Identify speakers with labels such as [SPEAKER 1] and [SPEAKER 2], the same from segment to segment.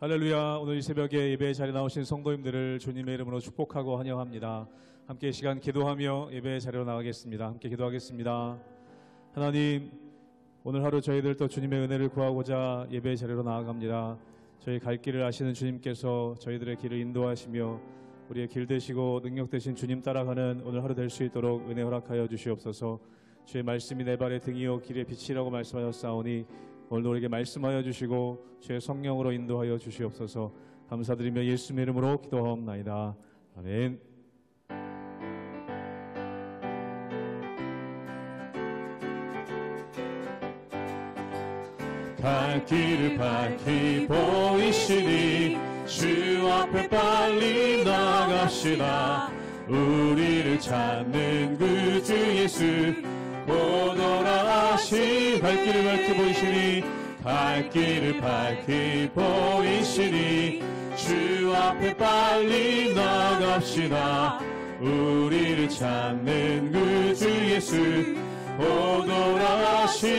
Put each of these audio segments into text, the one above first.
[SPEAKER 1] 할렐루야. 오늘 이 새벽에 예배의 자리에 나오신 성도님들을 주님의 이름으로 축복하고 환영합니다. 함께 이 시간 기도하며 예배의 자리로 나가겠습니다. 함께 기도하겠습니다. 하나님, 오늘 하루 저희들 또 주님의 은혜를 구하고자 예배의 자리로 나아갑니다. 저희 갈 길을 아시는 주님께서 저희들의 길을 인도하시며 우리의 길 되시고 능력 되신 주님 따라가는 오늘 하루 될 수 있도록 은혜 허락하여 주시옵소서. 주의 말씀이 내 발의 등이요 길의 빛이라고 말씀하셨사오니 오늘도 우리에게 말씀하여 주시고 주의 성령으로 인도하여 주시옵소서. 감사드리며 예수님의 이름으로 기도하옵나이다. 아멘. 갈 길을 밝히 보이시니 주 앞에 빨리 나갑시다. 우리를 찾는 그 주 예수 오너라시. 갈 길을 밝히 보이시니 갈 길을 밝히 보이시니 주 앞에 빨리 나갑시다. 우리를 찾는 그 주 예수 오너라시네.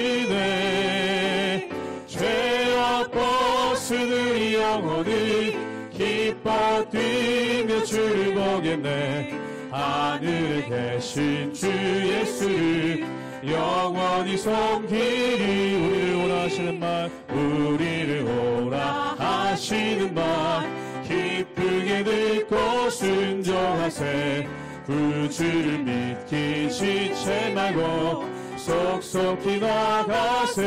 [SPEAKER 1] 죄악 벗으니 영혼이 기뻐 뛰며 주를 보겠네. 하늘에 계신 주 예수를 영원히 섬기리. 우리를 오라 하시는 말, 우리를 오라 하시는 말 기쁘게 듣고 순종하세. 그 주를 믿기 지체 말고 속속히 나가세.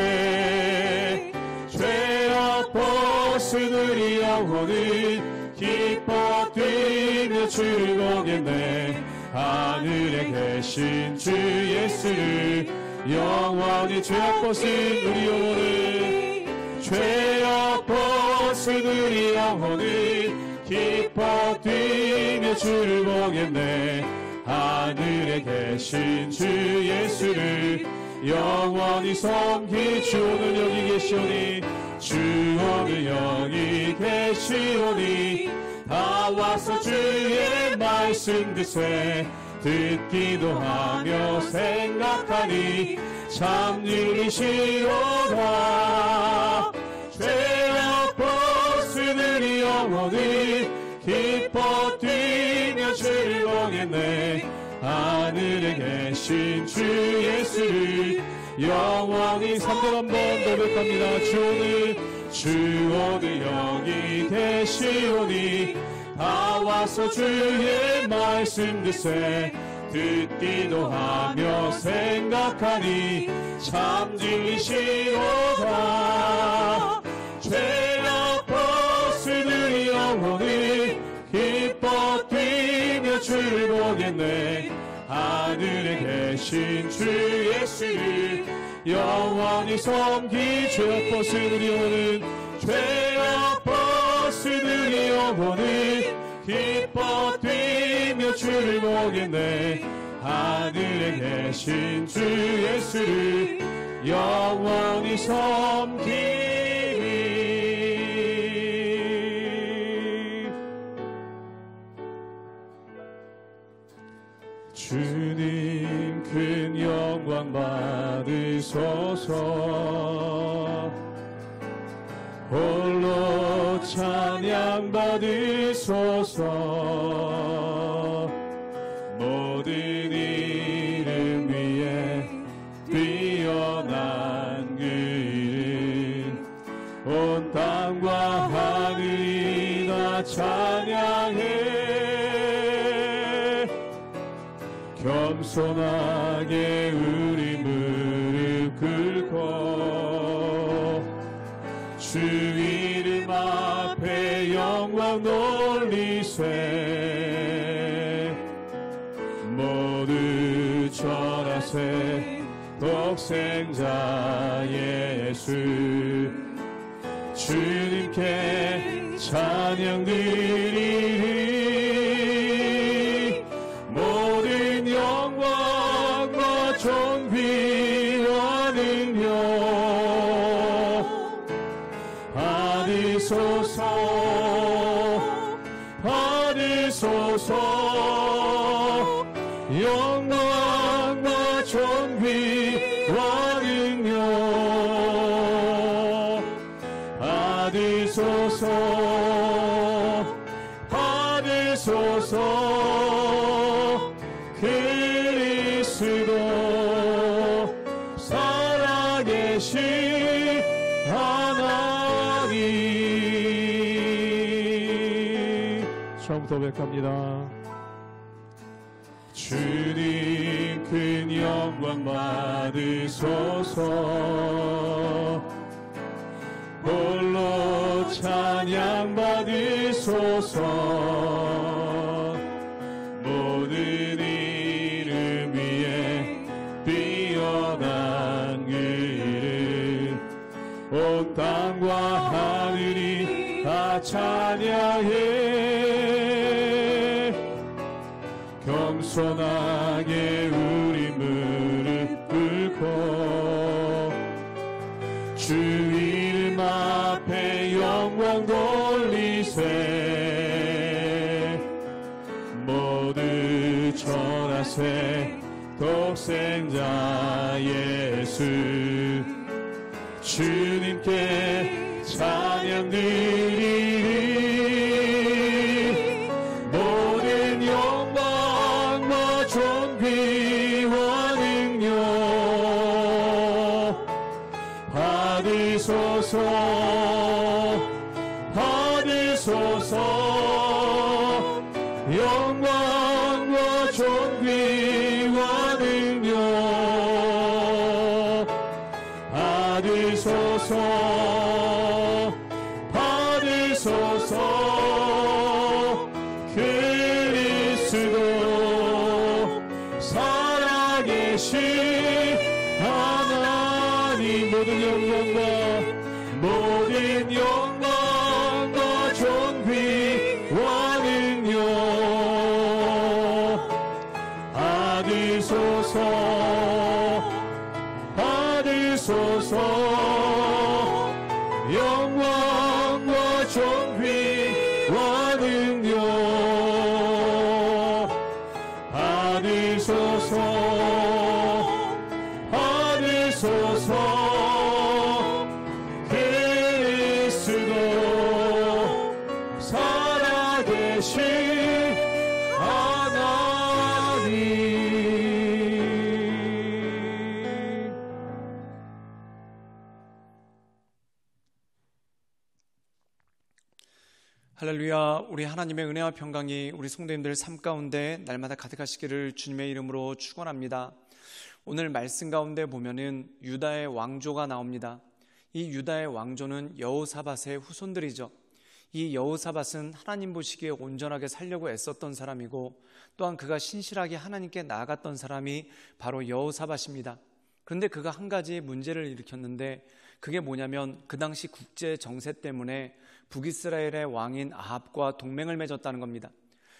[SPEAKER 1] 죄악 벗으니 영혼이 기뻐 뛰며 주를 보겠네. 하늘에 계신 주 예수를 영원히 죄악 벗은 우리 영혼을, 죄악 벗은 우리 영혼을 기뻐 뛰며 주를 보겠네. 하늘에 계신 주 예수를 영원히 섬기. 주 오늘 여기 계시오니, 주 오늘 여기 계시오니 다 와서 주의 말씀 듣세. 듣기도 하며 생각하니 참 일이시로다. 죄악 벗으니 영혼이 기뻐 뛰며 주를 보겠네. 하늘에 계신 주 예수를 영원히 3절 한번 고백합니다. 주 오늘 여기 계시오니 다 와서 주의 말씀 듣세. 듣기도 하며 생각하니 참 진리시로다. 죄악 벗으니 영혼이 기뻐 뛰며 주를 보겠네. 하늘에 계신 주 예수를 영원히 섬기. 죄악 벗으니 영혼은, 죄악 벗으니 영혼은 기뻐 뛰며 주를 보겠네. 하늘에 계신 주 예수를 영원히 섬기리. 주님 큰 영광 받으소서. 홀로 찬양 받으소서. 모든 이름 위에 뛰어난 그 이름 온 땅과 하늘이 다 찬양해. 겸손하게 우리 무릎 꿇고 주 이름 앞에 영광 돌리세. 모두 절하세. 독생자 예수 주님께 찬양 드리리. 모든 영광과 존귀와 능력 받으소서. 받으소서. 영광과 존귀와 능력 받으소서. 받으소서. 그리스도 살아계신 하나님. 처음부터 고백합니다. 주님 큰 영광 받으소서. 홀로 찬양 받으소서. 모든 이름 위에 뛰어난 그 이름, 온 땅과 하늘이 다 찬양해. 겸손하게 우리 무릎 꿇고 주 이름 앞에 영광 돌리세. 모두 전하세. 독생자 예수 주님께 찬양 드리리. 모든 영광과 존귀와 능력 받으소서. 받으소서. 영광과 존귀와 능력 받으소서. 받으소서. 그리스도 살아계신 하나님. 모든 영광과 존귀와 능력 받으소서. 받으소서. 영광과 존귀와 능력 받으소서. 받으소서. 그리스도 살아계신 하나님.
[SPEAKER 2] 할렐루야. 우리 하나님의 은혜와 평강이 우리 성도님들 삶 가운데 날마다 가득하시기를 주님의 이름으로 축원합니다. 오늘 말씀 가운데 보면은 유다의 왕조가 나옵니다. 이 유다의 왕조는 여호사밧의 후손들이죠. 이 여호사밧은 하나님 보시기에 온전하게 살려고 애썼던 사람이고, 또한 그가 신실하게 하나님께 나아갔던 사람이 바로 여호사밧입니다. 그런데 그가 한 가지 문제를 일으켰는데, 그게 뭐냐면 그 당시 국제 정세 때문에 북이스라엘의 왕인 아합과 동맹을 맺었다는 겁니다.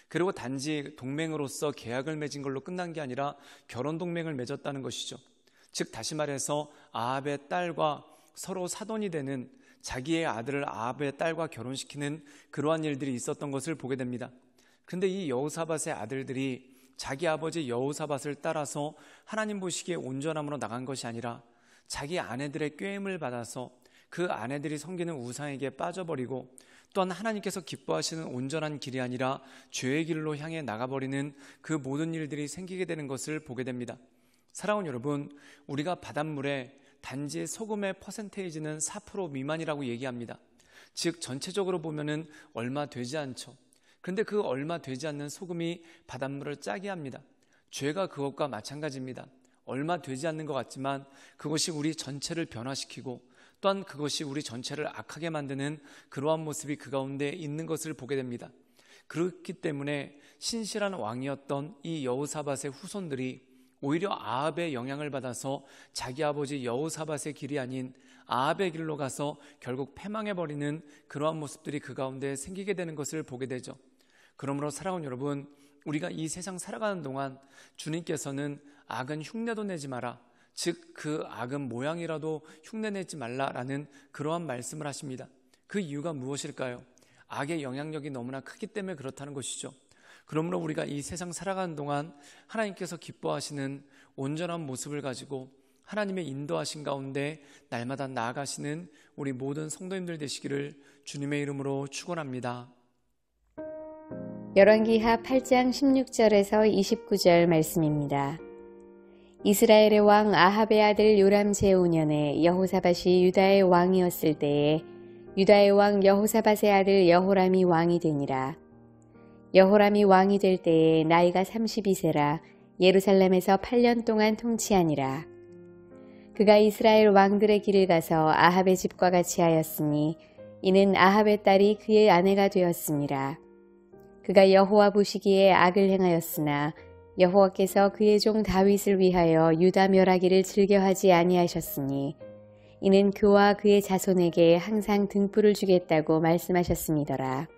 [SPEAKER 2] 그리고 단지 동맹으로서 계약을 맺은 걸로 끝난 게 아니라 결혼 동맹을 맺었다는 것이죠. 즉 다시 말해서 아합의 딸과 서로 사돈이 되는, 자기의 아들을 아합의 딸과 결혼시키는 그러한 일들이 있었던 것을 보게 됩니다. 그런데 이 여호사밧의 아들들이 자기 아버지 여호사밧을 따라서 하나님 보시기에 온전함으로 나간 것이 아니라 자기 아내들의 꾀임을 받아서 그 아내들이 섬기는 우상에게 빠져버리고, 또한 하나님께서 기뻐하시는 온전한 길이 아니라 죄의 길로 향해 나가버리는 그 모든 일들이 생기게 되는 것을 보게 됩니다. 사랑하는 여러분, 우리가 바닷물에 단지 소금의 퍼센테이지는 4% 미만이라고 얘기합니다. 즉 전체적으로 보면은 얼마 되지 않죠. 그런데 그 얼마 되지 않는 소금이 바닷물을 짜게 합니다. 죄가 그것과 마찬가지입니다. 얼마 되지 않는 것 같지만 그것이 우리 전체를 변화시키고, 또한 그것이 우리 전체를 악하게 만드는 그러한 모습이 그 가운데 있는 것을 보게 됩니다. 그렇기 때문에 신실한 왕이었던 이 여호사밧의 후손들이 오히려 아합의 영향을 받아서 자기 아버지 여호사밧의 길이 아닌 아합의 길로 가서 결국 패망해버리는 그러한 모습들이 그 가운데 생기게 되는 것을 보게 되죠. 그러므로 사랑하는 여러분, 우리가 이 세상 살아가는 동안 주님께서는 악은 흉내도 내지 마라, 즉 그 악은 모양이라도 흉내내지 말라라는 그러한 말씀을 하십니다. 그 이유가 무엇일까요? 악의 영향력이 너무나 크기 때문에 그렇다는 것이죠. 그러므로 우리가 이 세상 살아가는 동안 하나님께서 기뻐하시는 온전한 모습을 가지고 하나님의 인도하신 가운데 날마다 나아가시는 우리 모든 성도님들 되시기를 주님의 이름으로 축원합니다.
[SPEAKER 3] 열왕기하 8장 16절에서 29절 말씀입니다. 이스라엘의 왕 아합의 아들 요람 제5년에 여호사밧이 유다의 왕이었을 때에 유다의 왕 여호사밧의 아들 여호람이 왕이 되니라. 여호람이 왕이 될 때에 나이가 32세라 예루살렘에서 8년 동안 통치하니라. 그가 이스라엘 왕들의 길을 가서 아합의 집과 같이 하였으니 이는 아합의 딸이 그의 아내가 되었음이라. 그가 여호와 보시기에 악을 행하였으나 여호와께서 그의 종 다윗을 위하여 유다 멸하기를 즐겨하지 아니하셨으니 이는 그와 그의 자손에게 항상 등불을 주겠다고 말씀하셨음이더라.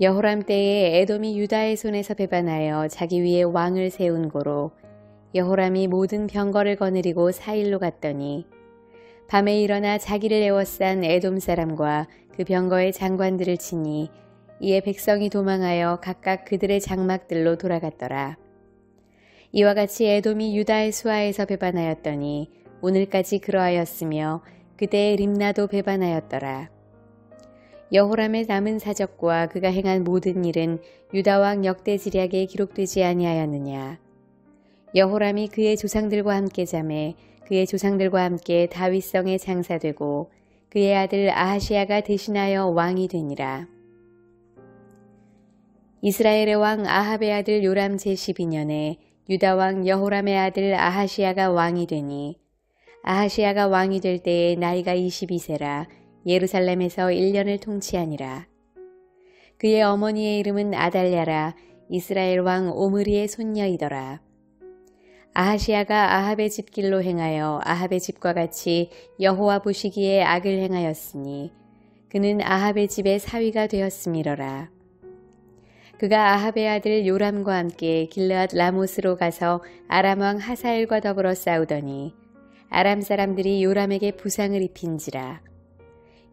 [SPEAKER 3] 여호람 때에 에돔이 유다의 손에서 배반하여 자기 위에 왕을 세운 고로 여호람이 모든 병거를 거느리고 사일로 갔더니 밤에 일어나 자기를 에워싼 에돔 사람과 그 병거의 장관들을 치니 이에 백성이 도망하여 각각 그들의 장막들로 돌아갔더라. 이와 같이 에돔이 유다의 수하에서 배반하였더니 오늘까지 그러하였으며 그때의 림나도 배반하였더라. 여호람의 남은 사적과 그가 행한 모든 일은 유다왕 역대지략에 기록되지 아니하였느냐. 여호람이 그의 조상들과 함께 잠에 그의 조상들과 함께 다윗성에 장사되고 그의 아들 아하시야가 대신하여 왕이 되니라. 이스라엘의 왕 아합의 아들 요람 제12년에 유다왕 여호람의 아들 아하시야가 왕이 되니 아하시야가 왕이 될 때에 나이가 22세라 예루살렘에서 1년을 통치하니라. 그의 어머니의 이름은 아달랴라 이스라엘 왕 오므리의 손녀이더라. 아하시야가 아합의 집길로 행하여 아합의 집과 같이 여호와 보시기에 악을 행하였으니 그는 아합의 집의 사위가 되었음이러라. 그가 아합의 아들 요람과 함께 길르앗 라못으로 가서 아람 왕 하사엘과 더불어 싸우더니 아람 사람들이 요람에게 부상을 입힌지라.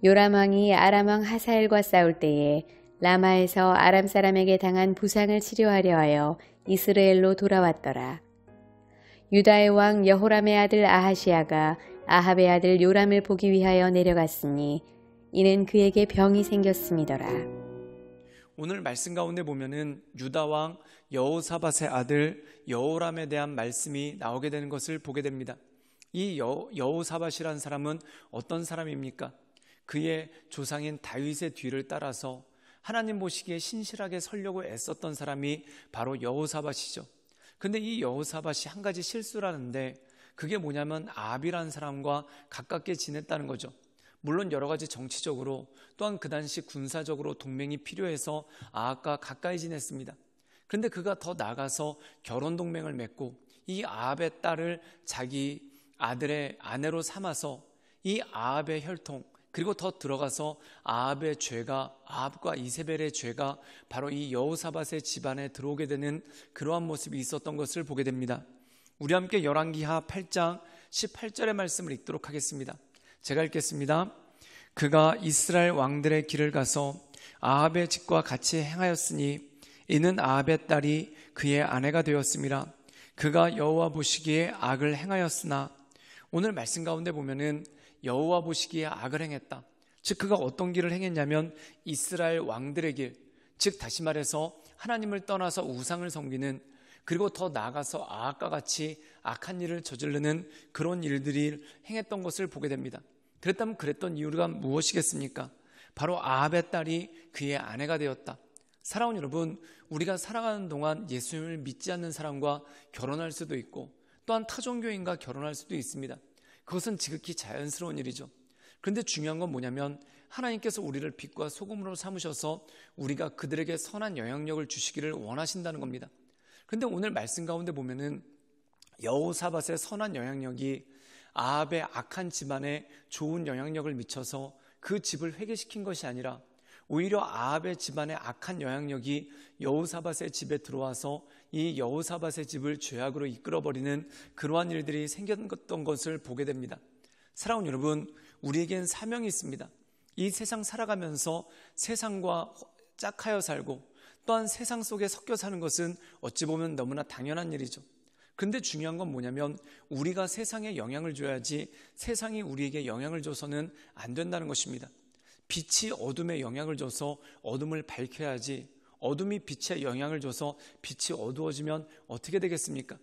[SPEAKER 3] 요람 왕이 아람 왕 하사엘과 싸울 때에 라마에서 아람 사람에게 당한 부상을 치료하려 하여 이스라엘로 돌아왔더라. 유다의 왕 여호람의 아들 아하시야가 아합의 아들 요람을 보기 위하여 내려갔으니 이는 그에게 병이 생겼음이더라.
[SPEAKER 2] 오늘 말씀 가운데 보면은 유다 왕 여호사밧의 아들 여호람에 대한 말씀이 나오게 되는 것을 보게 됩니다. 이 여호사밧이라는 사람은 어떤 사람입니까? 그의 조상인 다윗의 뒤를 따라서 하나님 보시기에 신실하게 서려고 애썼던 사람이 바로 여호사밧이죠. 근데 이 여호사밧이 한 가지 실수를 하는데 그게 뭐냐면 아합이라는 사람과 가깝게 지냈다는 거죠. 물론 여러 가지 정치적으로 또한 그 당시 군사적으로 동맹이 필요해서 아합과 가까이 지냈습니다. 그런데 그가 더 나아가서 결혼 동맹을 맺고 이 아합의 딸을 자기 아들의 아내로 삼아서 이 아합의 혈통 그리고 더 들어가서 아합의 죄가 아합과 이세벨의 죄가 바로 이 여호사밧의 집안에 들어오게 되는 그러한 모습이 있었던 것을 보게 됩니다. 우리 함께 열왕기하 8장 18절의 말씀을 읽도록 하겠습니다. 제가 읽겠습니다. 그가 이스라엘 왕들의 길을 가서 아합의 집과 같이 행하였으니 이는 아합의 딸이 그의 아내가 되었음이라. 그가 여호와 보시기에 악을 행하였으나 오늘 말씀 가운데 보면은 여호와 보시기에 악을 행했다. 즉 그가 어떤 길을 행했냐면 이스라엘 왕들의 길, 즉 다시 말해서 하나님을 떠나서 우상을 섬기는 그리고 더 나아가서 아합과 같이 악한 일을 저지르는 그런 일들이 행했던 것을 보게 됩니다. 그랬다면 그랬던 이유가 무엇이겠습니까? 바로 아합의 딸이 그의 아내가 되었다. 사랑하는 여러분, 우리가 살아가는 동안 예수님을 믿지 않는 사람과 결혼할 수도 있고 또한 타종교인과 결혼할 수도 있습니다. 그것은 지극히 자연스러운 일이죠. 그런데 중요한 건 뭐냐면 하나님께서 우리를 빛과 소금으로 삼으셔서 우리가 그들에게 선한 영향력을 주시기를 원하신다는 겁니다. 그런데 오늘 말씀 가운데 보면은 여호사밧의 선한 영향력이 아합의 악한 집안에 좋은 영향력을 미쳐서 그 집을 회개시킨 것이 아니라 오히려 아합의 집안의 악한 영향력이 여호사밧의 집에 들어와서 이 여호사밧의 집을 죄악으로 이끌어버리는 그러한 일들이 생겼던 것을 보게 됩니다. 사랑하는 여러분, 우리에겐 사명이 있습니다. 이 세상 살아가면서 세상과 짝하여 살고 또한 세상 속에 섞여 사는 것은 어찌 보면 너무나 당연한 일이죠. 근데 중요한 건 뭐냐면 우리가 세상에 영향을 줘야지 세상이 우리에게 영향을 줘서는 안 된다는 것입니다. 빛이 어둠에 영향을 줘서 어둠을 밝혀야지 어둠이 빛에 영향을 줘서 빛이 어두워지면 어떻게 되겠습니까?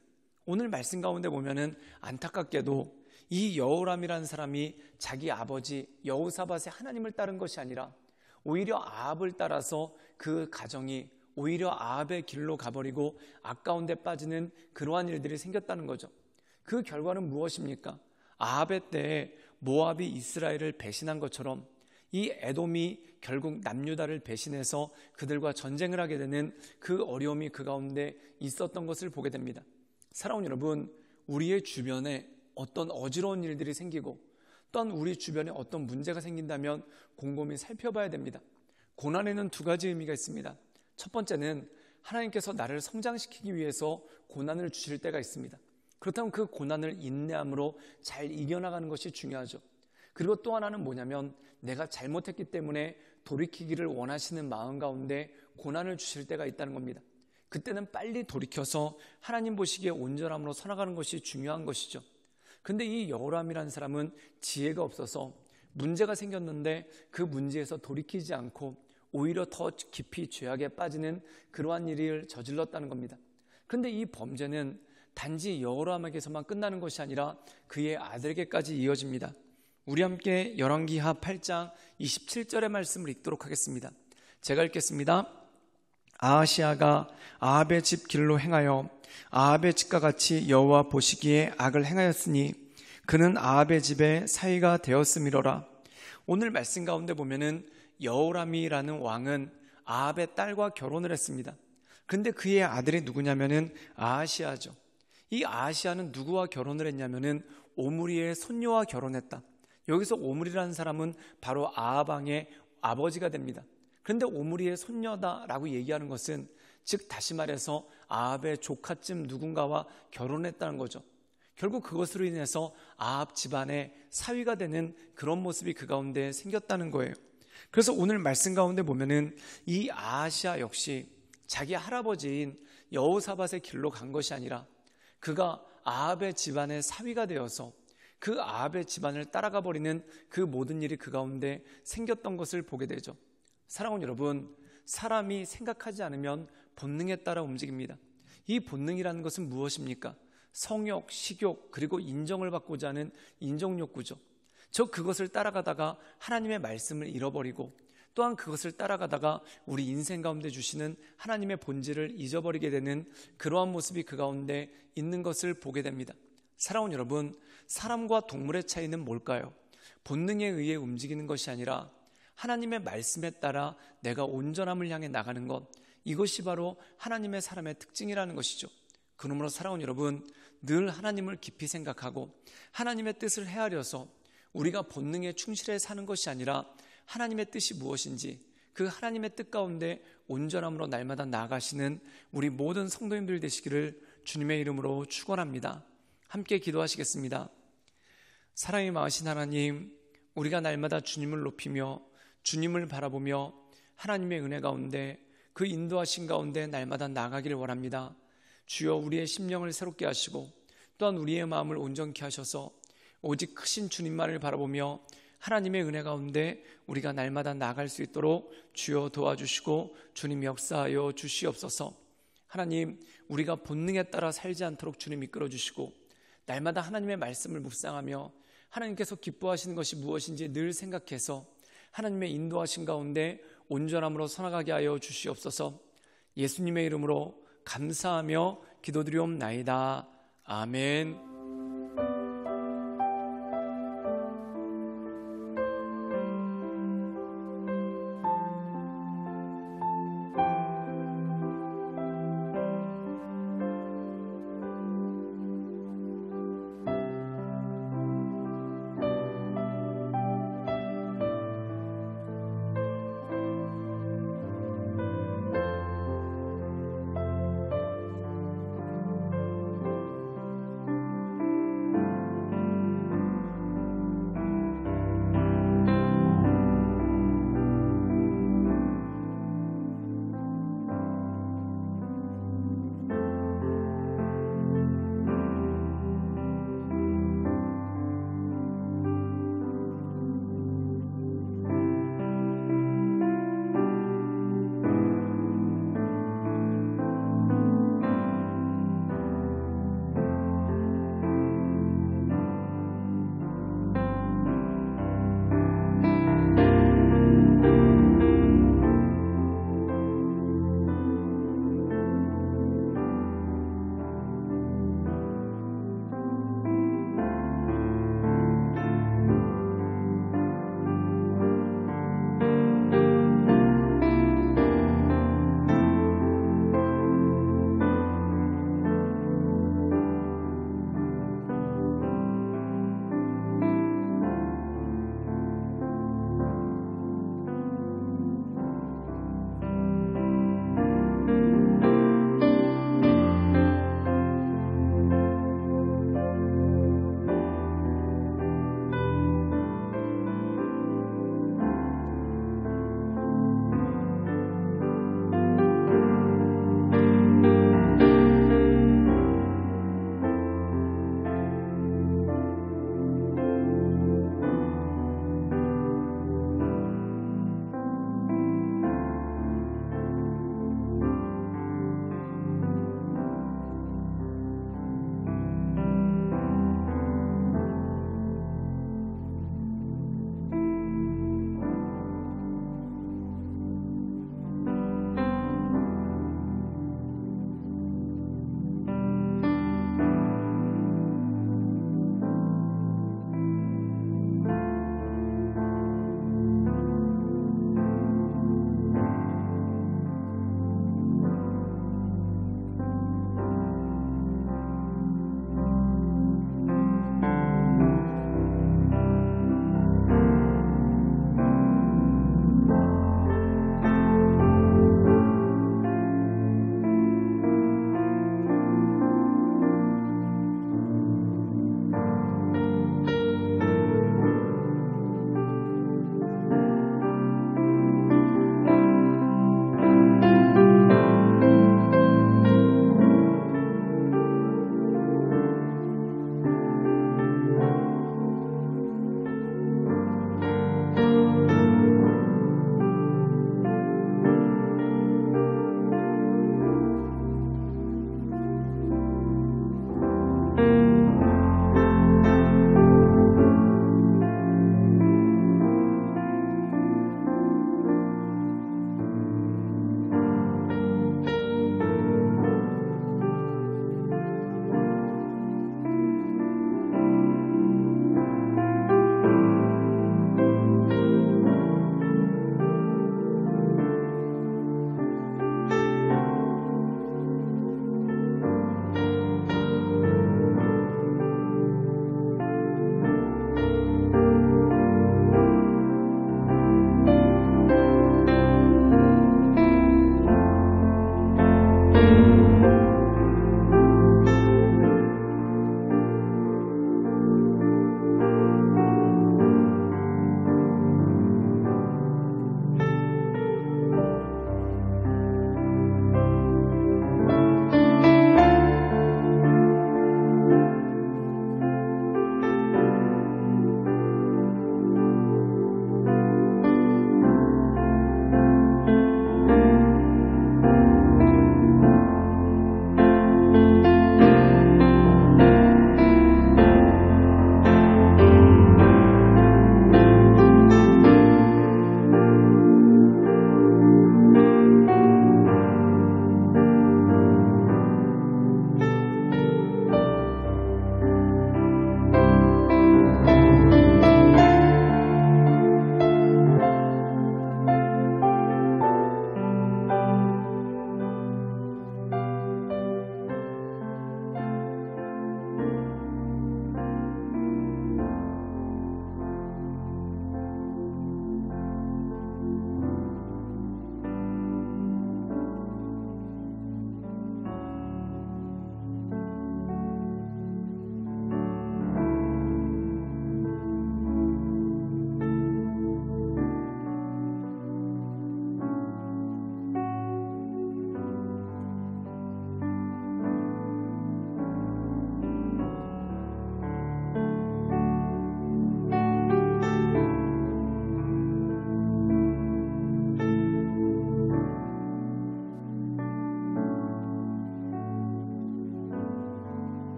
[SPEAKER 2] 오늘 말씀 가운데 보면은 안타깝게도 이 여호람이라는 사람이 자기 아버지 여호사밧의 하나님을 따른 것이 아니라 오히려 아합을 따라서 그 가정이 오히려 아합의 길로 가버리고 악가운데 빠지는 그러한 일들이 생겼다는 거죠. 그 결과는 무엇입니까? 아합의 때에 모압이 이스라엘을 배신한 것처럼 이 에돔이 결국 남유다를 배신해서 그들과 전쟁을 하게 되는 그 어려움이 그 가운데 있었던 것을 보게 됩니다. 사랑하는 여러분, 우리의 주변에 어떤 어지러운 일들이 생기고 또한 우리 주변에 어떤 문제가 생긴다면 곰곰이 살펴봐야 됩니다. 고난에는 두 가지 의미가 있습니다. 첫 번째는 하나님께서 나를 성장시키기 위해서 고난을 주실 때가 있습니다. 그렇다면 그 고난을 인내함으로 잘 이겨나가는 것이 중요하죠. 그리고 또 하나는 뭐냐면 내가 잘못했기 때문에 돌이키기를 원하시는 마음 가운데 고난을 주실 때가 있다는 겁니다. 그때는 빨리 돌이켜서 하나님 보시기에 온전함으로 살아가는 것이 중요한 것이죠. 근데 이 여호람이라는 사람은 지혜가 없어서 문제가 생겼는데 그 문제에서 돌이키지 않고 오히려 더 깊이 죄악에 빠지는 그러한 일을 저질렀다는 겁니다. 그런데 이 범죄는 단지 여호람에게서만 끝나는 것이 아니라 그의 아들에게까지 이어집니다. 우리 함께 열왕기하 8장 27절의 말씀을 읽도록 하겠습니다. 제가 읽겠습니다. 아하시아가 아합의 집 길로 행하여 아합의 집과 같이 여호와 보시기에 악을 행하였으니 그는 아합의 집에 사위가 되었음이로라. 오늘 말씀 가운데 보면은 여호람이라는 왕은 아합의 딸과 결혼을 했습니다. 근데 그의 아들이 누구냐면은 아하시아죠. 이 아하시아는 누구와 결혼을 했냐면은 오므리의 손녀와 결혼했다. 여기서 오므리라는 사람은 바로 아합 왕의 아버지가 됩니다. 그런데 오므리의 손녀다라고 얘기하는 것은 즉 다시 말해서 아합의 조카쯤 누군가와 결혼했다는 거죠. 결국 그것으로 인해서 아합 집안의 사위가 되는 그런 모습이 그 가운데 생겼다는 거예요. 그래서 오늘 말씀 가운데 보면은 이 아하시아 역시 자기 할아버지인 여호사밧의 길로 간 것이 아니라 그가 아합의 집안의 사위가 되어서 그 아합의 집안을 따라가 버리는 그 모든 일이 그 가운데 생겼던 것을 보게 되죠. 사랑하는 여러분, 사람이 생각하지 않으면 본능에 따라 움직입니다. 이 본능이라는 것은 무엇입니까? 성욕, 식욕, 그리고 인정을 받고자 하는 인정욕구죠. 그것을 따라가다가 하나님의 말씀을 잃어버리고 또한 그것을 따라가다가 우리 인생 가운데 주시는 하나님의 본질을 잊어버리게 되는 그러한 모습이 그 가운데 있는 것을 보게 됩니다. 사랑하는 여러분, 사람과 동물의 차이는 뭘까요? 본능에 의해 움직이는 것이 아니라 하나님의 말씀에 따라 내가 온전함을 향해 나가는 것, 이것이 바로 하나님의 사람의 특징이라는 것이죠. 그러므로 사랑하는 여러분, 늘 하나님을 깊이 생각하고 하나님의 뜻을 헤아려서 우리가 본능에 충실해 사는 것이 아니라 하나님의 뜻이 무엇인지 그 하나님의 뜻 가운데 온전함으로 날마다 나아가시는 우리 모든 성도님들 되시기를 주님의 이름으로 축원합니다. 함께 기도하시겠습니다. 사랑이 많으신 하나님, 우리가 날마다 주님을 높이며 주님을 바라보며 하나님의 은혜 가운데 그 인도하신 가운데 날마다 나가기를 원합니다. 주여, 우리의 심령을 새롭게 하시고 또한 우리의 마음을 온전케 하셔서 오직 크신 주님만을 바라보며 하나님의 은혜 가운데 우리가 날마다 나아갈 수 있도록 주여 도와주시고 주님 역사하여 주시옵소서. 하나님, 우리가 본능에 따라 살지 않도록 주님 이끌어 주시고 날마다 하나님의 말씀을 묵상하며 하나님께서 기뻐하시는 것이 무엇인지 늘 생각해서 하나님의 인도하신 가운데 온전함으로 살아가게 하여 주시옵소서. 예수님의 이름으로 감사하며 기도드리옵나이다. 아멘.